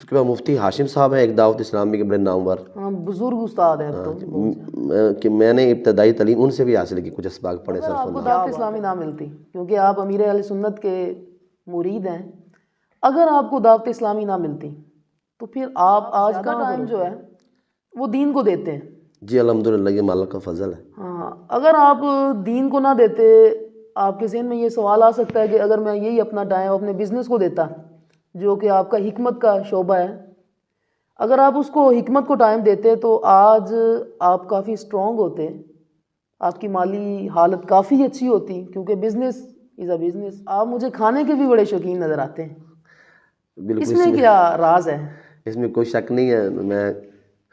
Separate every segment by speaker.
Speaker 1: اس کے بعد مفتی ہاشم صاحب ہیں، ایک دعوت اسلامی کے بڑے نامور،
Speaker 2: ہاں بزرگ استاد ہیں اب تو۔
Speaker 1: کہ میں نے ابتدائی تعلیم ان سے بھی حاصل کی، کچھ اسباق پڑھے
Speaker 2: اگر
Speaker 1: صرف
Speaker 2: آپ کو
Speaker 1: اللہ۔
Speaker 2: دعوت اسلامی نہ ملتی، کیونکہ آپ امیر اہل سنت کے مرید ہیں، اگر آپ کو دعوت اسلامی نہ ملتی تو پھر آپ آج کا ٹائم جو ہے وہ دین کو دیتے ہیں۔
Speaker 1: جی الحمدللہ، یہ مالک کا فضل ہے۔
Speaker 2: ہاں، اگر آپ دین کو نہ دیتے، آپ کے ذہن میں یہ سوال آ سکتا ہے کہ اگر میں یہی اپنا ٹائم اپنے بزنس کو دیتا، جو کہ آپ کا حکمت کا شعبہ ہے، اگر آپ اس کو حکمت کو ٹائم دیتے تو آج آپ کافی اسٹرانگ ہوتے، آپ کی مالی حالت کافی اچھی ہوتی، کیونکہ بزنس از اے بزنس۔ آپ مجھے کھانے کے بھی بڑے شوقین نظر آتے ہیں،
Speaker 1: بالکل،
Speaker 2: اس میں کیا راز ہے؟
Speaker 1: اس میں کوئی شک نہیں ہے، میں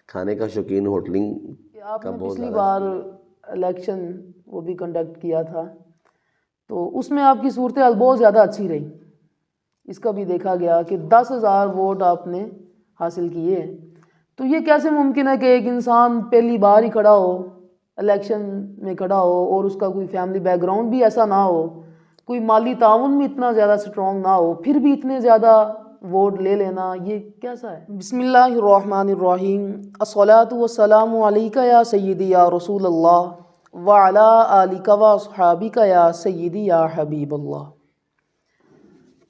Speaker 1: کھانے کا شوقین، ہوٹلنگ
Speaker 2: کہ آپ
Speaker 1: کا
Speaker 2: نے
Speaker 1: بہت
Speaker 2: پچھلی
Speaker 1: زیادہ
Speaker 2: بار
Speaker 1: شوقین ہے۔
Speaker 2: الیکشن وہ بھی کنڈکٹ کیا تھا، تو اس میں آپ کی صورتحال بہت زیادہ اچھی رہی، اس کا بھی دیکھا گیا کہ 10,000 ووٹ آپ نے حاصل کیے ہیں۔ تو یہ کیسے ممکن ہے کہ ایک انسان پہلی بار ہی کھڑا ہو، الیکشن میں کھڑا ہو، اور اس کا کوئی فیملی بیک گراؤنڈ بھی ایسا نہ ہو، کوئی مالی تعاون بھی اتنا زیادہ سٹرونگ نہ ہو، پھر بھی اتنے زیادہ ووٹ لے لینا، یہ کیسا ہے؟ بسم اللہ الرحمن الرحیم، الصلاۃ والسلام علیک یا سیدی یا رسول اللہ وعلی آلک و اصحابک یا سیدی یا حبیب اللہ۔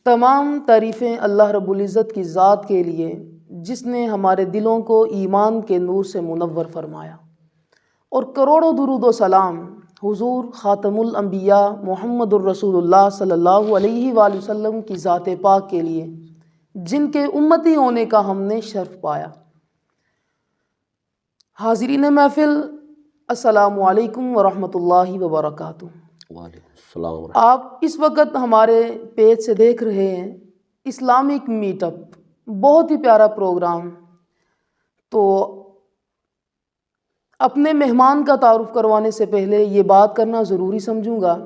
Speaker 2: تمام تعریفیں اللہ رب العزت کی ذات کے لیے، جس نے ہمارے دلوں کو ایمان کے نور سے منور فرمایا، اور کروڑوں درود و سلام حضور خاتم الانبیاء محمد الرسول اللہ صلی اللہ علیہ وآلہ وسلم کی ذات پاک کے لیے، جن کے امتی ہونے کا ہم نے شرف پایا۔ حاضرین محفل، السلام علیکم ورحمۃ اللہ وبرکاتہ۔
Speaker 1: وعلیکم السلام ورحمۃ
Speaker 2: آپ اس وقت ہمارے پیج سے دیکھ رہے ہیں اسلامک میٹ اپ، بہت ہی پیارا پروگرام۔ تو اپنے مہمان کا تعارف کروانے سے پہلے یہ بات کرنا ضروری سمجھوں گا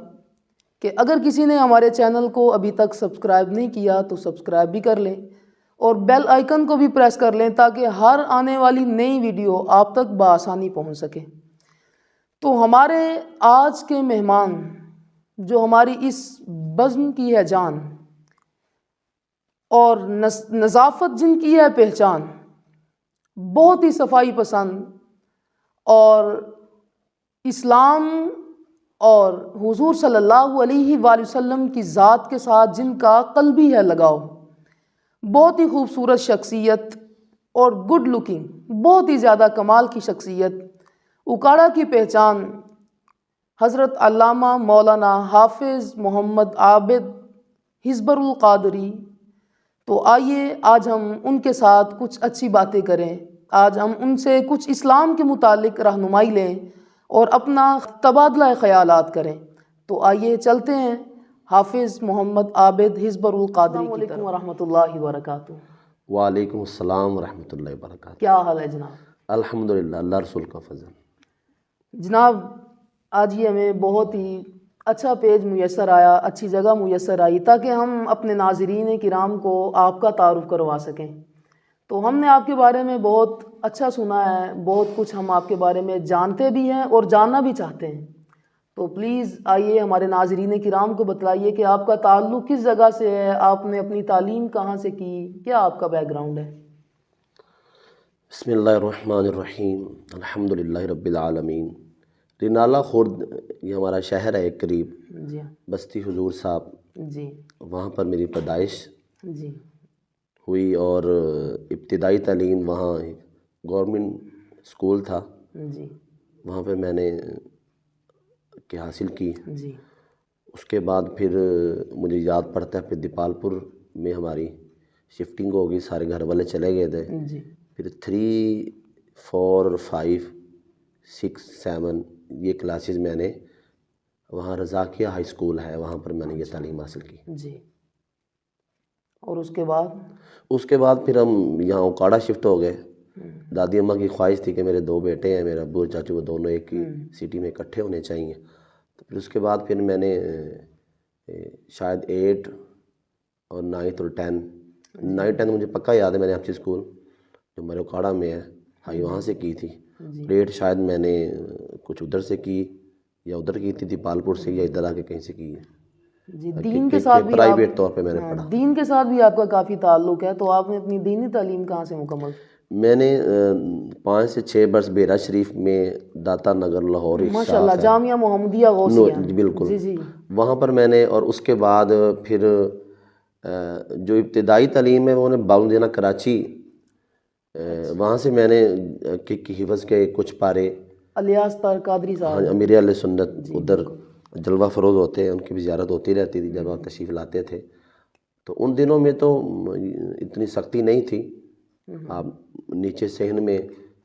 Speaker 2: کہ اگر کسی نے ہمارے چینل کو ابھی تک سبسکرائب نہیں کیا تو سبسکرائب بھی کر لیں، اور بیل آئیکن کو بھی پریس کر لیں تاکہ ہر آنے والی نئی ویڈیو آپ تک بآسانی پہنچ سکے۔ تو ہمارے آج کے مہمان، جو ہماری اس بزم کی ہے جان، اور نظافت جن کی ہے پہچان، بہت ہی صفائی پسند، اور اسلام اور حضور صلی اللہ علیہ وآلہ وسلم کی ذات کے ساتھ جن کا قلبی ہے لگاؤ، بہت ہی خوبصورت شخصیت اور گڈ لکنگ، بہت ہی زیادہ کمال کی شخصیت، اکاڑا کی پہچان حضرت علامہ مولانا حافظ محمد عابد حزبر القادری۔ تو آئیے آج ہم ان کے ساتھ کچھ اچھی باتیں کریں، آج ہم ان سے کچھ اسلام کے متعلق رہنمائی لیں اور اپنا تبادلہ خیالات کریں۔ تو آئیے چلتے ہیں حافظ محمد عابد حزبر القادری کی طرف۔ السلام علیکم ورحمۃ اللہ وبرکاتہ۔
Speaker 1: وعلیکم السلام ورحمۃ اللہ وبرکاتہ۔
Speaker 2: کیا حال ہے جناب؟
Speaker 1: الحمدللہ، اللہ رسول کا فضل۔
Speaker 2: جناب آج یہ ہمیں بہت ہی اچھا پیج میسر آیا، اچھی جگہ میسر آئی، تاکہ ہم اپنے ناظرین کرام کو آپ کا تعارف کروا سکیں۔ تو ہم نے آپ کے بارے میں بہت اچھا سنا ہے، بہت کچھ ہم آپ کے بارے میں جانتے بھی ہیں اور جاننا بھی چاہتے ہیں۔ تو پلیز آئیے ہمارے ناظرین کرام کو بتلائیے کہ آپ کا تعلق کس جگہ سے ہے، آپ نے اپنی تعلیم کہاں سے کی، کیا آپ کا بیک گراؤنڈ ہے؟
Speaker 1: بسم اللہ الرحمن الرحیم، الحمدللہ رب العالمین۔ رینالہ خورد یہ ہمارا شہر ہے ایک قریب،
Speaker 2: جی
Speaker 1: بستی حضور صاحب،
Speaker 2: جی
Speaker 1: وہاں پر میری پیدائش
Speaker 2: جی
Speaker 1: ہوئی، اور ابتدائی تعلیم وہاں گورنمنٹ اسکول تھا،
Speaker 2: جی
Speaker 1: وہاں پہ میں نے حاصل کی۔
Speaker 2: جی
Speaker 1: اس کے بعد پھر مجھے یاد پڑتا ہے، پھر دیپال پور میں ہماری شفٹنگ ہو گئی، سارے گھر والے چلے گئے تھے۔
Speaker 2: جی
Speaker 1: پھر 3، 4، 5، 6، 7 یہ کلاسز میں نے وہاں رضاکیہ ہائی اسکول ہے، وہاں پر میں نے یہ تعلیم حاصل کی۔
Speaker 2: جی اور اس کے بعد؟
Speaker 1: اس کے بعد پھر ہم یہاں اوکاڑا شفٹ ہو گئے۔ دادی اماں کی خواہش تھی کہ میرے 2 بیٹے ہیں، میرا ابو اور چاچو، وہ دونوں ایک ہی سٹی میں اکٹھے ہونے چاہیے۔ تو پھر اس کے بعد پھر میں نے شاید 8 اور 9 اور 10 9 10 مجھے پکا یاد ہے، میں نے آپ اسکول جو ہمارے اوکاڑا میں ہے ہائی، وہاں سے کی تھی۔ 8 شاید میں نے کچھ ادھر سے کی، یا ادھر کی تھی دیپال پور سے، یا ادھر آ کے کہیں سے کی ہے۔
Speaker 2: جی دین کے ساتھ بھی
Speaker 1: پرائیویٹ طور پہ میں نے پڑھا.
Speaker 2: دین کے ساتھ بھی آپ کا کافی تعلق ہے، تو آپ نے اپنی دینی تعلیم کہاں سے مکمل؟
Speaker 1: میں نے 5 سے 6 برس بیرا شریف میں داتا نگر لاہور ایک
Speaker 2: ماشاء اللہ،
Speaker 1: شاخ ہے.
Speaker 2: جامعہ محمدیہ غوثیہ.
Speaker 1: بالکل.
Speaker 2: جی جی.
Speaker 1: وہاں پر میں نے، اور اس کے بعد پھر جو ابتدائی تعلیم ہے وہ نے باؤندینہ کراچی، وہاں سے میں نے حفظ کے کچھ پارے.
Speaker 2: الیاس طاہر قادری
Speaker 1: ہاں،
Speaker 2: صاحب
Speaker 1: امیر اہل سنت ادھر جلوہ فروز ہوتے ہیں، ان کی بھی زیارت ہوتی رہتی تھی جب آپ تشریف لاتے تھے. تو ان دنوں میں تو اتنی سختی نہیں تھی. آپ نیچے صحن میں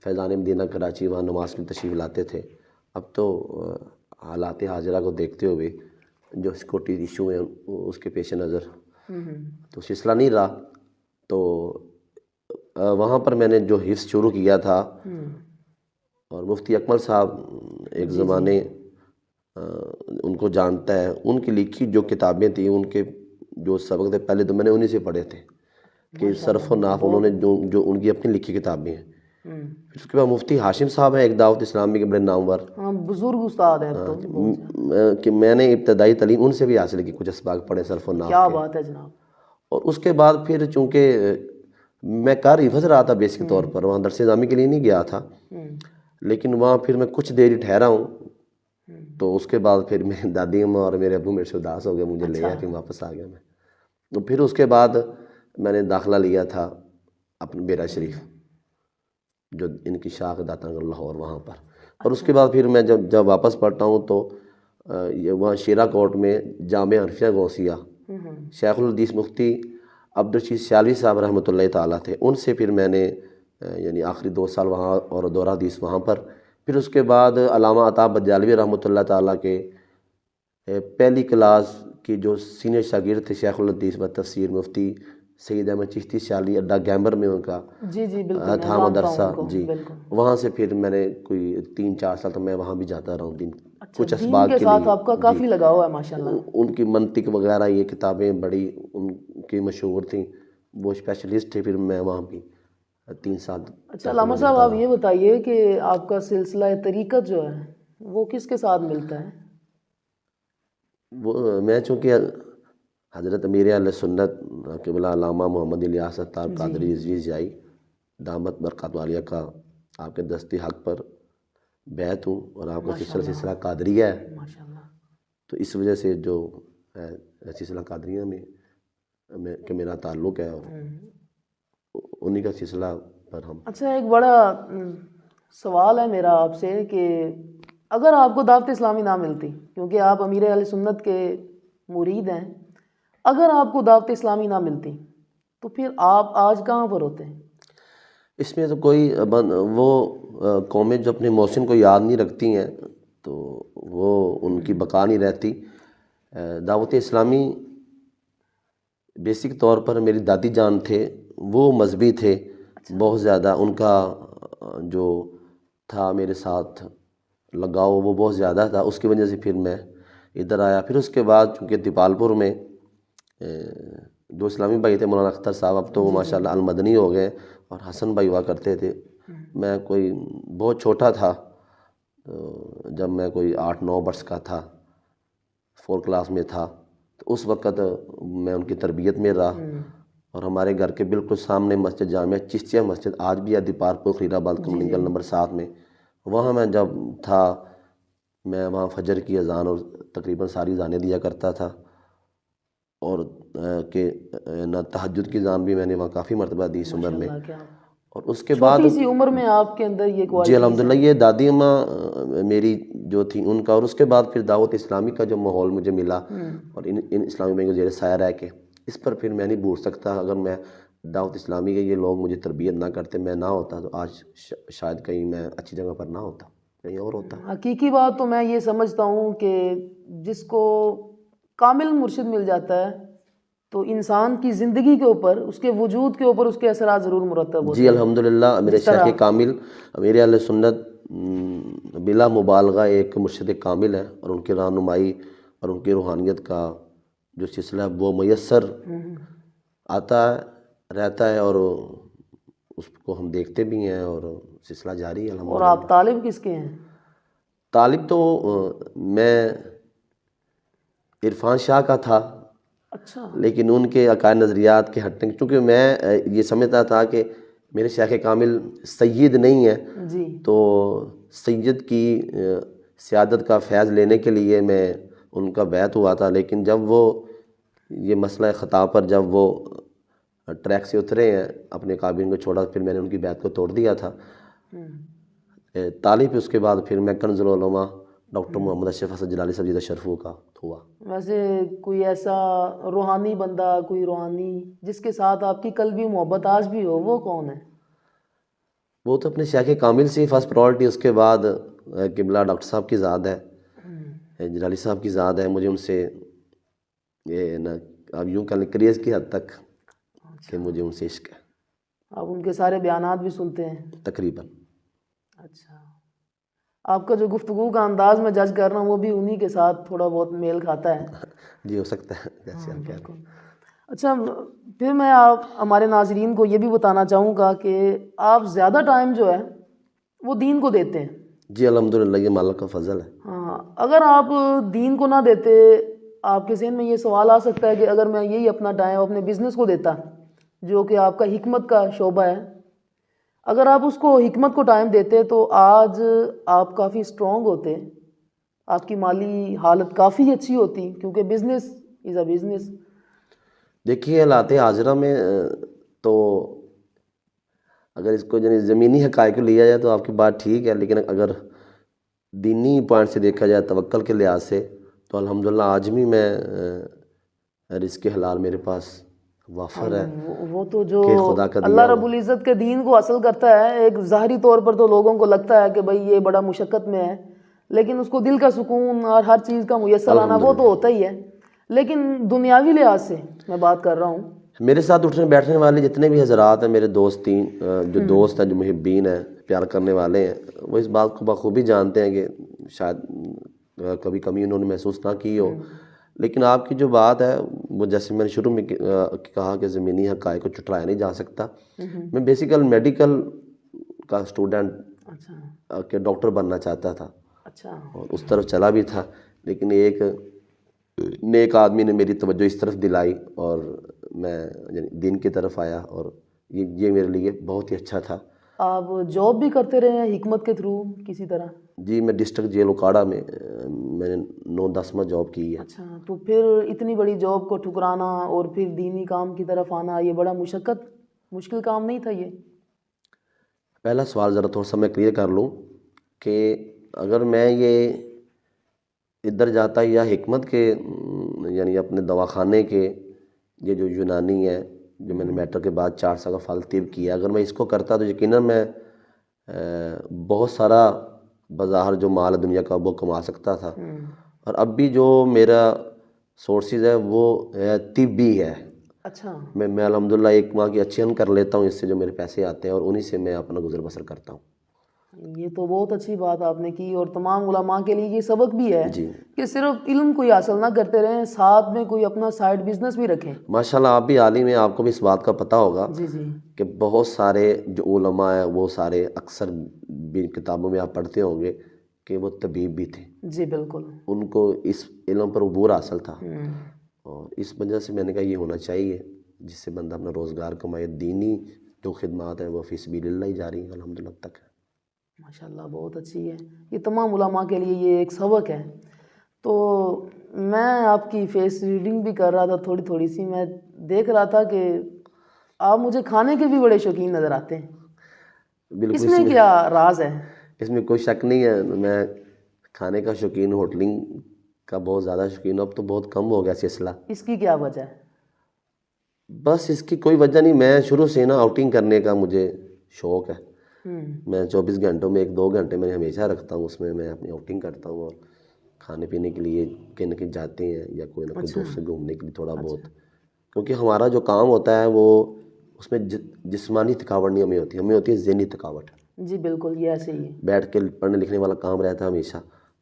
Speaker 1: فیضان مدینہ کراچی وہاں نماز میں تشریف لاتے تھے. اب تو حالات حاضرہ کو دیکھتے ہوئے جو سیکورٹی ایشو ہیں اس کے پیش نظر تو سلسلہ نہیں رہا. تو وہاں پر میں نے جو حفظ شروع کیا تھا، اور مفتی اکمل صاحب ایک زمانے ان کو جانتا ہے، ان کی لکھی جو کتابیں تھیں، ان کے جو سبق تھے پہلے تو میں نے انہی سے پڑھے تھے کہ صرف و نحو انہوں نے جو ان کی اپنی لکھی کتابیں ہیں. پھر اس کے بعد مفتی ہاشم صاحب ہیں ایک دعوت اسلامی کے بڑے نامور،
Speaker 2: بزرگ استاد ہیں تو
Speaker 1: کہ میں نے ابتدائی تعلیم ان سے بھی حاصل کی، کچھ اسباق پڑھے صرف و نحو کے.
Speaker 2: کیا بات ہے جناب.
Speaker 1: اور اس کے بعد پھر چونکہ میں کار حفظ رہا تھا بیسک طور پر، وہاں درس نظامی کے لیے نہیں گیا تھا، لیکن وہاں پھر میں کچھ دیر ہی ٹھہرا ہوں. تو اس کے بعد پھر میری دادی اماں اور میرے ابو میرے سے اداس ہو گئے، مجھے لے آئے، پھر واپس آ گیا میں. تو پھر اس کے بعد میں نے داخلہ لیا تھا اپنے بیرا شریف، جو ان کی شاخ داتا نگر لاہور وہاں پر. اور اس کے بعد پھر میں جب واپس پڑھتا ہوں تو وہاں شیرا کوٹ میں جامعہ عرفیہ غوثیہ شیخ الحدیث مفتی عبدالرشید سیالوی صاحب رحمۃ اللہ تعالیٰ تھے، ان سے پھر میں نے یعنی آخری 2 سال وہاں اور دورہ حدیث وہاں پر. پھر اس کے بعد علامہ عطا بجالوی رحمۃ اللہ تعالیٰ کے پہلی کلاس کی جو سینئر شاگرد تھے شیخ الحدیث و تفسیر مفتی سید احمد چشتی سیالی اڈا گیمبر میں ان کا
Speaker 2: جی جی بالکل
Speaker 1: تھا مدرسہ. جی وہاں سے پھر میں نے کوئی 3-4 سال تو میں وہاں بھی جاتا رہا ہوں دن کچھ اسباق
Speaker 2: کے ساتھ آپ کا کافی لگاؤ ہے ماشاءاللہ.
Speaker 1: ان کی منطق وغیرہ یہ کتابیں بڑی ان کی مشہور تھیں، وہ اسپیشلسٹ تھے. پھر میں وہاں بھی 3 سال.
Speaker 2: اچھا علامہ صاحب، آپ یہ بتائیے کہ آپ کا سلسلہ طریقت جو ہے وہ کس کے ساتھ ملتا ہے؟
Speaker 1: وہ میں چونکہ حضرت امیر اہل سنت قبلہ علامہ محمد الیاس طاہر قادری رضوی زیائی دامت برکات عالیہ کا آپ کے دستی حق پر بیعت ہوں، اور آپ کا سلسلہ قادریہ ہے. تو اس وجہ سے جو ہے سلسلہ قادریہ میں کہ میرا تعلق ہے، اور انہی کا سلسلہ پر ہم.
Speaker 2: اچھا، ایک بڑا سوال ہے میرا آپ سے کہ اگر آپ کو دعوت اسلامی نہ ملتی، کیونکہ آپ امیر اہل سنت کے مرید ہیں، اگر آپ کو دعوت اسلامی نہ ملتی تو پھر آپ آج کہاں پر ہوتے ہیں؟
Speaker 1: اس میں تو کوئی وہ قومیں جو اپنے محسن کو یاد نہیں رکھتی ہیں تو وہ ان کی بقا نہیں رہتی. دعوت اسلامی بیسک طور پر میری دادی جان تھے، وہ مذہبی تھے بہت زیادہ، ان کا جو تھا میرے ساتھ لگاؤ وہ بہت زیادہ تھا. اس کی وجہ سے پھر میں ادھر آیا. پھر اس کے بعد چونکہ دیپال پور میں دو اسلامی بھائی تھے، مولانا اختر صاحب، اب تو وہ ماشاءاللہ المدنی ہو گئے، اور حسن بھائی ہوا کرتے تھے. میں کوئی بہت چھوٹا تھا جب میں کوئی 8-9 برس کا تھا، 4 کلاس میں تھا، تو اس وقت میں ان کی تربیت میں رہا. اور ہمارے گھر کے بالکل سامنے مسجد جامعہ چشتیہ مسجد آج بھی ہے دیپال پور خلیل آباد کمنگل نمبر 7 میں. وہاں میں جب تھا میں وہاں فجر کی اذان اور تقریباً ساری اذانیں دیا کرتا تھا، اور کہ نہ تہجد کی اذان بھی میں نے وہاں کافی مرتبہ دی اس عمر میں. اور اس کے بعد
Speaker 2: چھوٹی سی عمر میں آپ کے اندر یہ
Speaker 1: جی الحمدللہ یہ دادی اماں میری جو تھیں ان کا. اور اس کے بعد پھر دعوت اسلامی کا جو ماحول مجھے ملا، اور ان اسلامی بھائی کو زیر سایہ رہ کے، اس پر پھر میں نہیں بھول سکتا. اگر میں دعوت اسلامی کے یہ لوگ مجھے تربیت نہ کرتے، میں نہ ہوتا، تو آج شاید کہیں میں اچھی جگہ پر نہ ہوتا، کہیں اور ہوتا.
Speaker 2: حقیقی بات تو میں یہ سمجھتا ہوں کہ جس کو کامل مرشد مل جاتا ہے تو انسان کی زندگی کے اوپر، اس کے وجود کے اوپر اس کے اثرات ضرور مرتب ہوتے ہیں.
Speaker 1: جی الحمدللہ میرے شیخ کامل امیر اہل سنت بلا مبالغہ ایک مرشد کامل ہے، اور ان کی رہنمائی اور ان کی روحانیت کا جو سلسلہ ہے وہ میسر آتا ہے، رہتا ہے، اور اس کو ہم دیکھتے بھی ہیں، اور سلسلہ جاری ہے الحمدللہ.
Speaker 2: اور آپ طالب کس کے ہیں؟
Speaker 1: طالب تو میں عرفان شاہ کا تھا،
Speaker 2: اچھا
Speaker 1: لیکن ان کے عقائد نظریات کے ہٹنے، چونکہ میں یہ سمجھتا تھا کہ میرے شیخ کامل سید نہیں ہے،
Speaker 2: جی
Speaker 1: تو سید کی سیادت کا فیض لینے کے لیے میں ان کا بیعت ہوا تھا، لیکن جب وہ یہ مسئلہ خطا پر جب وہ ٹریک سے اترے ہیں، اپنے قابلین کو چھوڑا، پھر میں نے ان کی بیعت کو توڑ دیا تھا۔ طالب اس کے بعد پھر میں کنز العلماء ڈاکٹر محمد اشرف حسن جلالی صاحب جی شرفو کا ہوا۔
Speaker 2: ویسے کوئی ایسا روحانی بندہ، کوئی روحانی جس کے ساتھ آپ کی قلبی محبت آج بھی ہو، وہ کون ہے؟
Speaker 1: وہ تو اپنے شیخ کامل سے ہی فرسٹ پرائورٹی، اس کے بعد قبلہ ڈاکٹر صاحب کی ذات ہے، جلالی صاحب کی ذات ہے۔ مجھے ان سے یہ نا آپ یوں کہہ لیں کریز کی حد تک کہ مجھے ان سے عشق ہے
Speaker 2: آپ ان کے سارے بیانات بھی سنتے ہیں؟
Speaker 1: تقریباً۔
Speaker 2: اچھا، آپ کا جو گفتگو کا انداز میں جج کر رہا ہوں وہ بھی انہی کے ساتھ تھوڑا بہت میل کھاتا ہے۔
Speaker 1: جی ہو سکتا ہے جیسے آپ کہہ رہے ہیں۔
Speaker 2: اچھا، پھر میں آپ ہمارے ناظرین کو یہ بھی بتانا چاہوں گا کہ آپ زیادہ ٹائم جو ہے وہ دین کو دیتے ہیں۔
Speaker 1: جی الحمدللہ، یہ مالک کا فضل ہے۔
Speaker 2: ہاں، اگر آپ دین کو نہ دیتے، آپ کے ذہن میں یہ سوال آ سکتا ہے کہ اگر میں یہی اپنا ٹائم اپنے بزنس کو دیتا، جو کہ آپ کا حکمت کا شعبہ ہے، اگر آپ اس کو حکمت کو ٹائم دیتے تو آج آپ کافی اسٹرانگ ہوتے، آپ کی مالی حالت کافی اچھی ہوتی، کیونکہ بزنس از اے بزنس۔
Speaker 1: دیکھیے حالات حاضرہ میں تو اگر اس کو یعنی زمینی حقائق کو لیا جائے تو آپ کی بات ٹھیک ہے، لیکن اگر دینی پوائنٹ سے دیکھا جائے، توکل کے لحاظ سے، تو الحمدللہ آج بھی میں رزق حلال میرے پاس وافر ہے
Speaker 2: وہ تو جو
Speaker 1: کہ خدا کا
Speaker 2: اللہ
Speaker 1: دیا
Speaker 2: رب
Speaker 1: ہوا۔
Speaker 2: العزت کے دین کو حاصل کرتا ہے، ایک ظاہری طور پر تو لوگوں کو لگتا ہے کہ بھئی یہ بڑا مشقت میں ہے، لیکن اس کو دل کا سکون اور ہر چیز کا میسر آنا وہ تو ہوتا ہی ہے۔ لیکن دنیاوی لحاظ سے میں بات کر رہا ہوں،
Speaker 1: میرے ساتھ اٹھنے بیٹھنے والے جتنے بھی حضرات ہیں، میرے دوست تین جو دوست ہیں، جو محبین ہیں، پیار کرنے والے ہیں، وہ اس بات کو بخوبی جانتے ہیں کہ شاید کبھی کمی انہوں نے محسوس نہ کی ہو، لیکن آپ کی جو بات ہے وہ جیسے میں نے شروع میں کہا کہ زمینی حقائق کو چٹرایا نہیں جا سکتا۔ میں بیسیکل میڈیکل کا اسٹوڈنٹ
Speaker 2: اچھا
Speaker 1: کہ ڈاکٹر بننا چاہتا تھا
Speaker 2: اچھا
Speaker 1: اور اس طرف چلا بھی تھا، لیکن ایک نیک آدمی نے میری توجہ اس طرف دلائی اور میں یعنی دین کی طرف آیا، اور یہ میرے لیے بہت ہی اچھا تھا۔
Speaker 2: آپ جاب بھی کرتے رہے ہیں حکمت کے تھرو کسی طرح؟
Speaker 1: جی میں ڈسٹرکٹ جیل اکاڑا میں میں نے 9-10 ماہ جاب کی ہے۔
Speaker 2: اچھا، تو پھر اتنی بڑی جاب کو ٹھکرانا اور پھر دینی کام کی طرف آنا، یہ بڑا مشکل کام نہیں تھا یہ؟
Speaker 1: پہلا سوال ذرا تھوڑا سا میں کلیئر کر لوں کہ اگر میں یہ ادھر جاتا یا حکمت کے یعنی اپنے دواخانے کے یہ جو یونانی ہے، جو میں نے میٹرک کے بعد 4 سال کا فالہ طب کیا، اگر میں اس کو کرتا تو یقیناً میں بہت سارا بظاہر جو مال دنیا کا وہ کما سکتا تھا، اور اب بھی جو میرا سورسز ہے وہ طبی ہے۔
Speaker 2: اچھا،
Speaker 1: میں الحمدللہ 1 ماہ کی اچھی ارن کر لیتا ہوں، اس سے جو میرے پیسے آتے ہیں اور انہی سے میں اپنا گزر بسر کرتا ہوں۔
Speaker 2: یہ تو بہت اچھی بات آپ نے کی، اور تمام علماء کے لیے یہ سبق بھی ہے
Speaker 1: جی
Speaker 2: کہ صرف علم کوئی حاصل نہ کرتے رہیں، ساتھ میں کوئی اپنا سائیڈ بزنس بھی رکھیں۔
Speaker 1: ماشاءاللہ آپ بھی عالم ہیں، آپ کو بھی اس بات کا پتہ ہوگا
Speaker 2: جی جی
Speaker 1: کہ بہت سارے جو علماء ہیں وہ سارے اکثر بھی کتابوں میں آپ پڑھتے ہوں گے کہ وہ طبیب بھی تھے،
Speaker 2: جی بالکل۔
Speaker 1: ان کو اس علم پر عبور حاصل تھا، اور اس وجہ سے میں نے کہا یہ ہونا چاہیے جس سے بندہ اپنا روزگار کمائے۔ دینی جو خدمات ہیں وہ فی سبیل اللہ ہی جاری ہیں الحمدللہ اب تک ہے۔
Speaker 2: ماشاءاللہ بہت اچھی ہے، یہ تمام علماء کے لیے یہ ایک سبق ہے۔ تو میں آپ کی فیس ریڈنگ بھی کر رہا تھا تھوڑی تھوڑی سی، میں دیکھ رہا تھا کہ آپ مجھے کھانے کے بھی بڑے شوقین نظر آتے ہیں،
Speaker 1: بالکل،
Speaker 2: اس میں کیا راز ہے؟
Speaker 1: اس میں کوئی شک نہیں ہے، میں کھانے کا شوقین، ہوٹلنگ کا بہت زیادہ شوقین ہوں۔ اب تو بہت کم ہو گیا سلسلہ۔
Speaker 2: اس کی کیا وجہ ہے؟
Speaker 1: بس اس کی کوئی وجہ نہیں، میں شروع سے نا آؤٹنگ کرنے کا مجھے شوق ہے۔ میں 24 گھنٹوں میں 1-2 گھنٹے میں ہمیشہ رکھتا ہوں، اس میں میں اپنی آؤٹنگ کرتا ہوں، اور کھانے پینے کے لیے کہیں نہ کہیں جاتے ہیں یا کوئی نہ کوئی دوست سے گھومنے کے لیے تھوڑا بہت، کیونکہ ہمارا جو کام ہوتا ہے وہ اس میں جسمانی تھکاوٹ نہیں ہمیں ہوتی، ہمیں ہوتی ہے ذہنی تھکاوٹ۔
Speaker 2: جی بالکل، یہ ایسے ہی ہے۔
Speaker 1: بیٹھ کے پڑھنے لکھنے والا کام رہتا ہے ہمیشہ،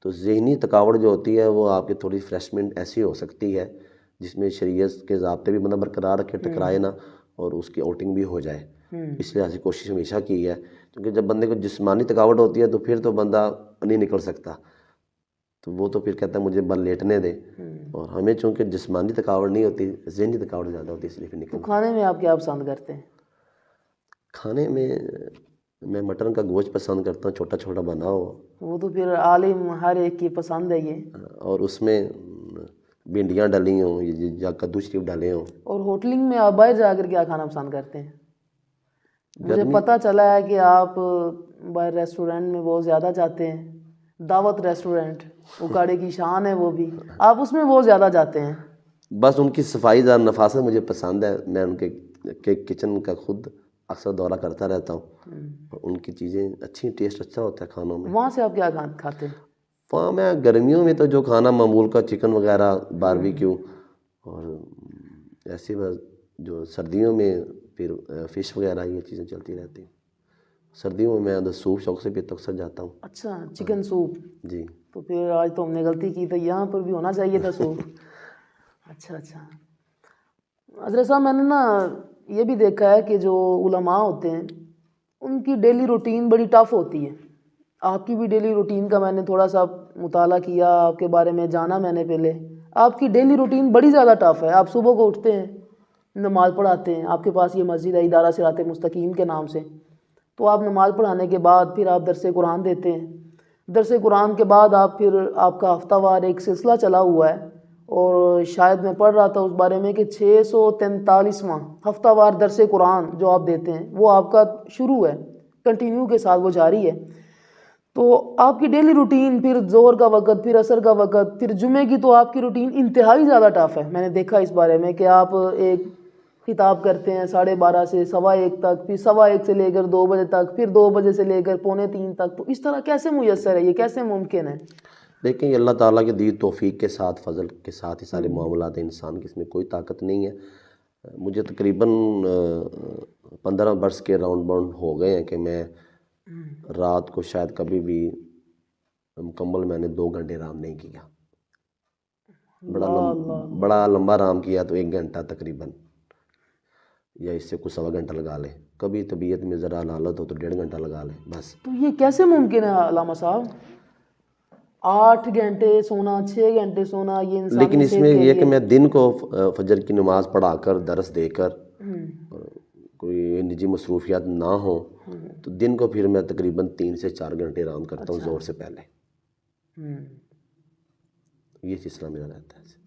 Speaker 1: تو ذہنی تھکاوٹ جو ہوتی ہے وہ آپ کی تھوڑی ریفریشمنٹ ایسی ہو سکتی ہے جس میں شریعت کے ضابطے بھی بندہ برقرار رکھے، ٹکرائے نہ، اور اس کی آؤٹنگ بھی ہو جائے۔ اس لحاظ سے کوشش ہمیشہ کی ہے، کیونکہ جب بندے کو جسمانی تھکاوٹ ہوتی ہے تو پھر تو بندہ نہیں نکل سکتا۔ تو وہ تو پھر کہتا ہے مجھے بس لیٹنے دے، اور ہمیں چونکہ جسمانی تھکاوٹ نہیں ہوتی، ذہنی تھکاوٹ زیادہ ہوتی ہے، اس لیے پھر
Speaker 2: تو
Speaker 1: نکل۔
Speaker 2: کھانے میں آپ کیا پسند کرتے ہیں؟
Speaker 1: کھانے میں مٹن کا گوشت پسند کرتا ہوں، چھوٹا چھوٹا بنا ہو،
Speaker 2: وہ تو پھر عالم ہر ایک کی پسند ہے یہ۔
Speaker 1: اور اس میں بھنڈیاں ڈلی ہوں یا کدو شریف ڈالے ہوں۔
Speaker 2: اور ہوٹلنگ میں آپ باہر جا کر کیا کھانا پسند کرتے ہیں؟ مجھے
Speaker 1: گرمی
Speaker 2: پتہ چلا ہے کہ آپ باہر ریسٹورنٹ میں بہت زیادہ جاتے ہیں، دعوت ریسٹورنٹ اکاڑے کی شان ہے وہ بھی، آپ اس میں بہت زیادہ جاتے ہیں۔
Speaker 1: بس ان کی صفائی زیادہ نفاست مجھے پسند ہے، میں ان کے کچن کا خود اکثر دورہ کرتا رہتا ہوں، اور ان کی چیزیں اچھی، ٹیسٹ اچھا ہوتا ہے کھانوں میں۔
Speaker 2: وہاں سے آپ کیا کھاتے ہیں؟
Speaker 1: وہاں میں گرمیوں میں تو جو کھانا معمول کا چکن وغیرہ، باربیکیو، اور ایسے بس جو سردیوں میں پھر فش وغیرہ یہ چیزیں چلتی رہتی ہیں۔ سردیوں میں میں سوپ شوق سے پیتا اکثر جاتا ہوں۔
Speaker 2: اچھا، چکن سوپ؟
Speaker 1: جی۔
Speaker 2: تو پھر آج تو ہم نے غلطی کی تھی، یہاں پر بھی ہونا چاہیے تھا سوپ۔ اچھا اچھا حضرت صاحب، میں نے نا یہ بھی دیکھا ہے کہ جو علماء ہوتے ہیں ان کی ڈیلی روٹین بڑی ٹف ہوتی ہے۔ آپ کی بھی ڈیلی روٹین کا میں نے تھوڑا سا مطالعہ کیا، آپ کے بارے میں جانا میں نے پہلے۔ آپ کی ڈیلی روٹین بڑی زیادہ ٹف ہے۔ آپ صبح کو اٹھتے ہیں، نماز پڑھاتے ہیں، آپ کے پاس یہ مسجد ہے ادارہ صراط مستقیم کے نام سے، تو آپ نماز پڑھانے کے بعد پھر آپ درس قرآن دیتے ہیں۔ درس قرآن کے بعد آپ کا ہفتہ وار ایک سلسلہ چلا ہوا ہے، اور شاید میں پڑھ رہا تھا اس بارے میں کہ 643واں ہفتہ وار درس قرآن جو آپ دیتے ہیں وہ آپ کا شروع ہے، کنٹینیو کے ساتھ وہ جاری ہے۔ تو آپ کی ڈیلی روٹین، پھر ظہر کا وقت، پھر عصر کا وقت، پھر جمعے کی، تو آپ کی روٹین انتہائی زیادہ ٹف ہے۔ میں نے دیکھا اس بارے میں کہ آپ ایک خطاب کرتے ہیں 12:30 سے 1:15 تک، پھر 1:15 سے لے کر 2 بجے تک، پھر 2 بجے سے لے کر 2:45 تک، تو اس طرح کیسے میسر ہے، یہ کیسے ممکن ہے؟
Speaker 1: دیکھیں، یہ اللہ تعالیٰ کی دی توفیق کے ساتھ، فضل کے ساتھ ہی سارے معاملات ہیں، انسان کی اس میں کوئی طاقت نہیں ہے۔ مجھے تقریباً 15 برس کے راؤنڈ باؤنڈ ہو گئے ہیں کہ میں رات کو شاید کبھی بھی مکمل میں نے 2 گھنٹے آرام نہیں کیا۔ بڑا لمبا آرام کیا تو 1 گھنٹہ تقریباً، یا اس سے کچھ 1.25 گھنٹہ لگا لیں۔ کبھی طبیعت میں ذرا حالت ہو تو 1.5 گھنٹہ لگا لیں بس۔
Speaker 2: تو یہ کیسے ممکن ہے علامہ صاحب؟ 8 گھنٹے سونا، 6 گھنٹے سونا، یہ انسان
Speaker 1: لیکن اس میں یہ کہ میں دن کو فجر کی نماز پڑھا کر، درس دے کر، کوئی نجی مصروفیات نہ ہوں، تو دن کو پھر میں تقریباً 3 سے 4 گھنٹے آرام کرتا ہوں ظہر سے پہلے۔ یہ سلسلہ میرا رہتا ہے۔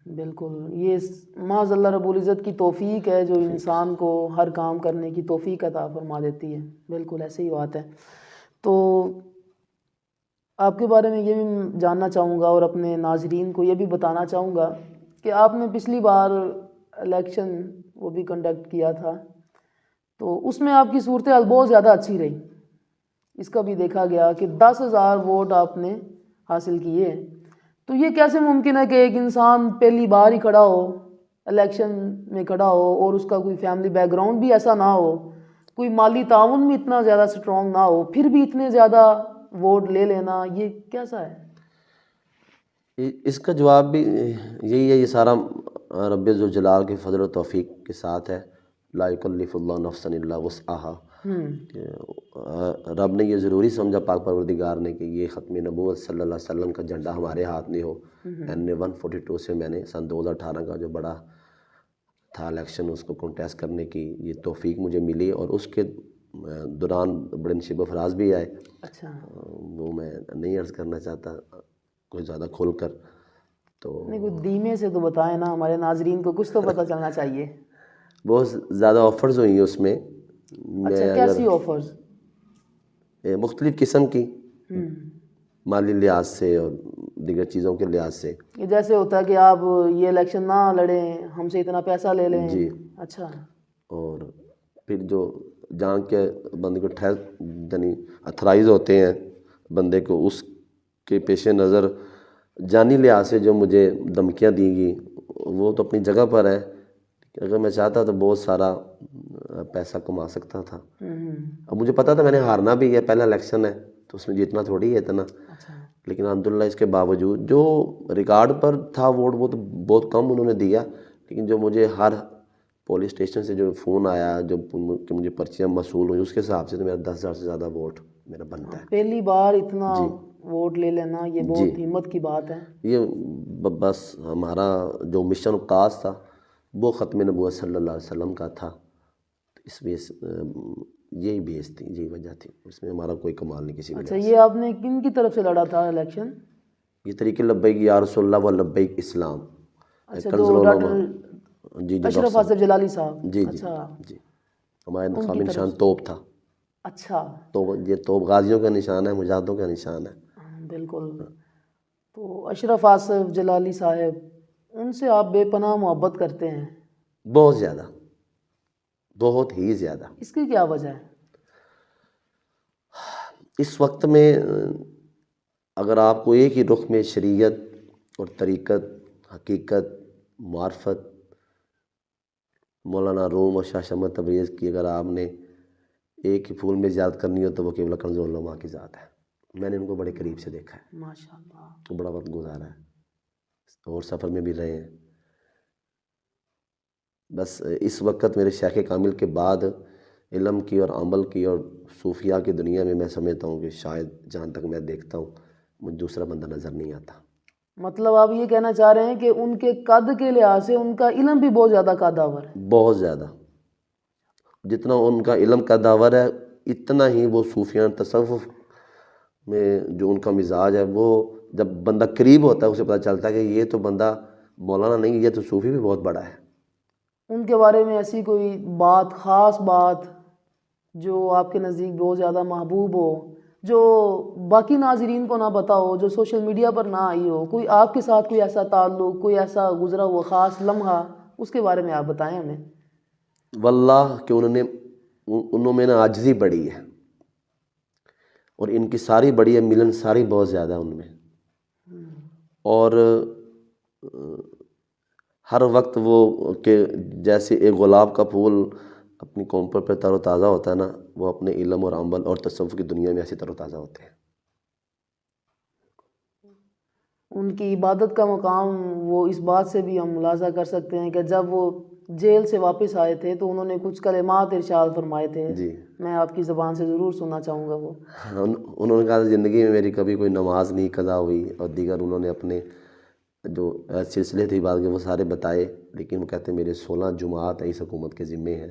Speaker 2: بالکل، یہ معاذ اللہ رب العزت کی توفیق ہے جو انسان کو ہر کام کرنے کی توفیق عطا فرما دیتی ہے۔ بالکل ایسے ہی بات ہے۔ تو آپ کے بارے میں یہ بھی جاننا چاہوں گا، اور اپنے ناظرین کو یہ بھی بتانا چاہوں گا کہ آپ نے پچھلی بار الیکشن وہ بھی کنڈکٹ کیا تھا، تو اس میں آپ کی صورتحال بہت زیادہ اچھی رہی۔ اس کا بھی دیکھا گیا کہ 10,000 ووٹ آپ نے حاصل کیے۔ تو یہ کیسے ممکن ہے کہ ایک انسان پہلی بار ہی کھڑا ہو، الیکشن میں کھڑا ہو، اور اس کا کوئی فیملی بیک گراؤنڈ بھی ایسا نہ ہو، کوئی مالی تعاون بھی اتنا زیادہ سٹرونگ نہ ہو، پھر بھی اتنے زیادہ ووٹ لے لینا، یہ کیسا ہے؟
Speaker 1: اس کا جواب بھی یہی ہے، یہ سارا رب ذوالجلال کے فضل و توفیق کے ساتھ ہے۔ لا یکلف اللہ نفسا الا وسعها، رب نے یہ ضروری سمجھا، پاک پروردگار نے، کہ یہ ختم نبوت صلی اللہ علیہ وسلم کا جھنڈا ہمارے ہاتھ میں ہو۔ NA-142 سے میں نے سن 2018 کا جو بڑا تھا الیکشن، اس کو کنٹیسٹ کرنے کی یہ توفیق مجھے ملی، اور اس کے دوران بڑے نشیب و فراز بھی آئے۔
Speaker 2: اچھا،
Speaker 1: وہ میں نہیں عرض کرنا چاہتا کوئی زیادہ کھول کر، تو
Speaker 2: نہیں کوئی دھیمے سے تو بتائیں نا، ہمارے ناظرین کو کچھ تو پتہ چلنا چاہیے۔
Speaker 1: بہت زیادہ آفرز ہوئی ہیں اس میں۔
Speaker 2: اچھا، کیسی آفرز؟
Speaker 1: مختلف قسم کی، مالی لحاظ سے اور دیگر چیزوں کے لحاظ سے۔
Speaker 2: یہ جیسے ہوتا ہے کہ آپ یہ الیکشن نہ لڑیں، ہم سے اتنا پیسہ لے لیں۔
Speaker 1: جی۔
Speaker 2: اچھا۔
Speaker 1: اور پھر جو جہاں کے بندے کو یعنی اتھرائز ہوتے ہیں بندے کو، اس کے پیش نظر جانی لحاظ سے جو مجھے دھمکیاں دی گئی، وہ تو اپنی جگہ پر ہے۔ اگر میں چاہتا تو بہت سارا پیسہ کما سکتا تھا۔ اب مجھے پتا تھا میں نے ہارنا بھی ہے، پہلا الیکشن ہے تو اس میں جیتنا تھوڑی ہے اتنا، لیکن الحمدللہ اس کے باوجود جو ریکارڈ پر تھا ووٹ، وہ تو بہت کم انہوں نے دیا، لیکن جو مجھے ہر پولیس اسٹیشن سے جو فون آیا، جو کہ مجھے پرچیاں موصول ہوئی، اس کے حساب سے تو میرا 10,000 سے زیادہ ووٹ میرا بنتا ہے.
Speaker 2: پہلی بار اتنا ووٹ لے لینا یہ بہت ہمت کی بات ہے.
Speaker 1: یہ بس ہمارا جو مشن خاص تھا وہ ختم نبوت صلی اللہ علیہ وسلم کا تھا. اس میں یہی بیس تھی، یہی وجہ تھی، اس میں ہمارا کوئی کمال نہیں کسی
Speaker 2: اچھا،
Speaker 1: وجہ
Speaker 2: یہ آپ نے کن کی طرف سے لڑا تھا الیکشن؟
Speaker 1: یہ طریقے لبیک یا رسول اللہ و لبیک اسلام.
Speaker 2: اچھا،
Speaker 1: کنز
Speaker 2: تو
Speaker 1: العلماء.
Speaker 2: ڈاکٹر اشرف آصف جلالی صاحب.
Speaker 1: جی جی
Speaker 2: اچھا
Speaker 1: جی. ہمارے انتخابی نشان توپ تھا.
Speaker 2: اچھا،
Speaker 1: یہ توپ غازیوں کا نشان ہے، مجاہدوں کا نشان ہے.
Speaker 2: بالکل. تو اشرف آصف جلالی صاحب، ان سے آپ بے پناہ محبت کرتے ہیں؟
Speaker 1: بہت زیادہ، بہت ہی زیادہ.
Speaker 2: اس کی کیا وجہ ہے؟
Speaker 1: اس وقت میں اگر آپ کو ایک ہی رخ میں شریعت اور طریقت، حقیقت، معرفت، مولانا روم اور شاہ شمس تبریز کی اگر آپ نے ایک ہی پھول میں زیادت کرنی ہو تو وہ قبلہ کنز العلماء کی ذات ہے. میں نے ان کو بڑے قریب سے دیکھا ہے،
Speaker 2: ماشاء اللہ.
Speaker 1: تو بڑا وقت گزارا ہے اور سفر میں بھی رہے ہیں. بس اس وقت میرے شیخ کامل کے بعد علم کی اور عمل کی اور صوفیاء کی دنیا میں میں سمجھتا ہوں کہ شاید جہاں تک میں دیکھتا ہوں مجھے دوسرا بندہ نظر نہیں آتا.
Speaker 2: مطلب آپ یہ کہنا چاہ رہے ہیں کہ ان کے قد کے لحاظ سے ان کا علم بھی بہت زیادہ قداور ہے؟
Speaker 1: بہت زیادہ. جتنا ان کا علم قداور ہے اتنا ہی وہ صوفیان تصوف میں جو ان کا مزاج ہے، وہ جب بندہ قریب ہوتا ہے اسے پتہ چلتا ہے کہ یہ تو بندہ مولانا نہیں، یہ تو صوفی بھی بہت بڑا ہے.
Speaker 2: ان کے بارے میں ایسی کوئی بات، خاص بات جو آپ کے نزدیک بہت زیادہ محبوب ہو، جو باقی ناظرین کو نہ پتہ ہو، جو سوشل میڈیا پر نہ آئی ہو، کوئی آپ کے ساتھ کوئی ایسا تعلق، کوئی ایسا گزرا ہوا خاص لمحہ، اس کے بارے میں آپ بتائیں ہمیں.
Speaker 1: واللہ کہ انہوں میں نا عاجزی بڑی ہے اور ان کی ساری بڑی ہے، ملن ساری بہت زیادہ ان میں. اور ہر وقت وہ کہ جیسے ایک گلاب کا پھول اپنی کومپل پہ تر و تازہ ہوتا ہے نا، وہ اپنے علم اور عمل اور تصوف کی دنیا میں ایسے تر و تازہ ہوتے ہیں.
Speaker 2: ان کی عبادت کا مقام وہ اس بات سے بھی ہم ملاحظہ کر سکتے ہیں کہ جب وہ جیل سے واپس آئے تھے تو انہوں نے کچھ کلمات ارشاد فرمائے تھے.
Speaker 1: جی،
Speaker 2: میں آپ کی زبان سے ضرور سننا چاہوں گا. وہ
Speaker 1: انہوں نے کہا زندگی میں میری کبھی کوئی نماز نہیں قضا ہوئی، اور دیگر انہوں نے اپنے جو سلسلے تھے بعد کے وہ سارے بتائے، لیکن وہ کہتے ہیں میرے 16 جمعات اس حکومت کے ذمے ہیں.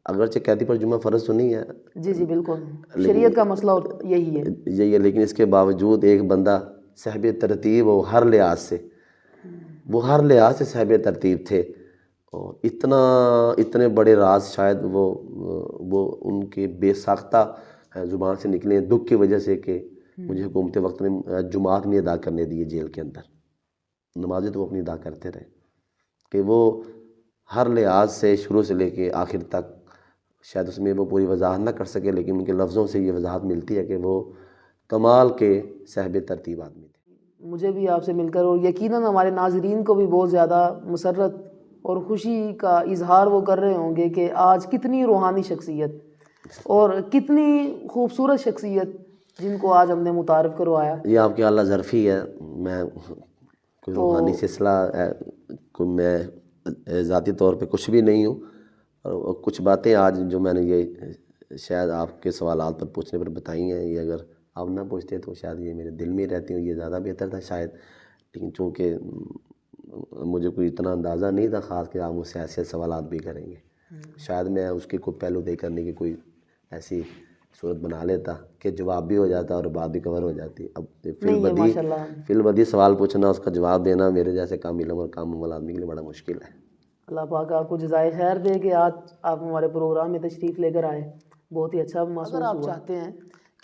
Speaker 1: اگرچہ قیدی پر جمعہ فرض تو نہیں ہے.
Speaker 2: جی جی بالکل، شریعت کا مسئلہ یہی ہے.
Speaker 1: لیکن اس کے باوجود ایک بندہ صاحب ترتیب ہو ہر لحاظ سے، وہ ہر لحاظ سے صاحب ترتیب تھے، اور اتنے بڑے راز شاید وہ ان کے بے ساختہ زبان سے نکلے دکھ کی وجہ سے کہ مجھے حکومت وقت میں جمعات نہیں ادا کرنے دیے جیل کے اندر. نمازیں تو وہ اپنی ادا کرتے رہے، کہ وہ ہر لحاظ سے شروع سے لے کے آخر تک شاید اس میں وہ پوری وضاحت نہ کر سکے، لیکن ان کے لفظوں سے یہ وضاحت ملتی ہے کہ وہ کمال کے صاحب ترتیب آدمی تھے.
Speaker 2: مجھے بھی آپ سے مل کر، اور یقیناً ہمارے ناظرین کو بھی بہت زیادہ مسرت اور خوشی کا اظہار وہ کر رہے ہوں گے کہ آج کتنی روحانی شخصیت اور کتنی خوبصورت شخصیت جن کو آج ہم نے متعارف کروایا.
Speaker 1: یہ آپ کی اعلیٰ ظرفی ہے. میں کوئی روحانی سلسلہ کوئی میں ذاتی طور پہ کچھ بھی نہیں ہوں، اور کچھ باتیں آج جو میں نے یہ شاید آپ کے سوالات پر پوچھنے پر بتائی ہیں، یہ اگر آپ نہ پوچھتے تو شاید یہ میرے دل میں رہتی ہوں، یہ زیادہ بہتر تھا شاید. لیکن چونکہ مجھے کوئی اتنا اندازہ نہیں تھا خاص کہ آپ مجھ سے ایسے سوالات بھی کریں گے، شاید میں اس کی کوئی پہلو دے کرنے کی کوئی ایسی صورت بنا لیتا کہ جواب بھی ہو جاتا اور بات بھی کور ہو جاتی. اب فی البدی سوال پوچھنا، اس کا جواب دینا میرے جیسے کام علم اور کام عمل آدمی کے لیے بڑا مشکل ہے.
Speaker 2: اللہ پاک آپ کو جزائے خیر دے کہ آج آپ ہمارے پروگرام میں تشریف لے کر آئے. بہت ہی اچھا محسوس ہوا. اگر آپ چاہتے ہیں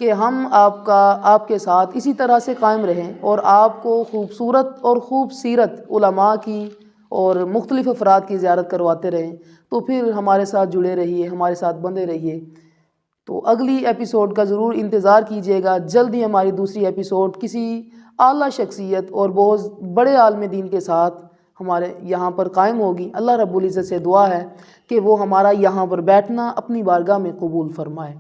Speaker 2: کہ ہم آپ کے ساتھ اسی طرح سے قائم رہیں اور آپ کو خوبصورت اور خوب سیرت علماء کی اور مختلف افراد کی زیارت کرواتے رہیں، تو پھر ہمارے ساتھ جڑے رہیے، ہمارے ساتھ بندے رہیے. تو اگلی ایپیسوڈ کا ضرور انتظار کیجیے گا. جلد ہی ہماری دوسری ایپیسوڈ کسی اعلیٰ شخصیت اور بہت بڑے عالم دین کے ساتھ ہمارے یہاں پر قائم ہوگی. اللہ رب العزت سے دعا ہے کہ وہ ہمارا یہاں پر بیٹھنا اپنی بارگاہ میں قبول فرمائے.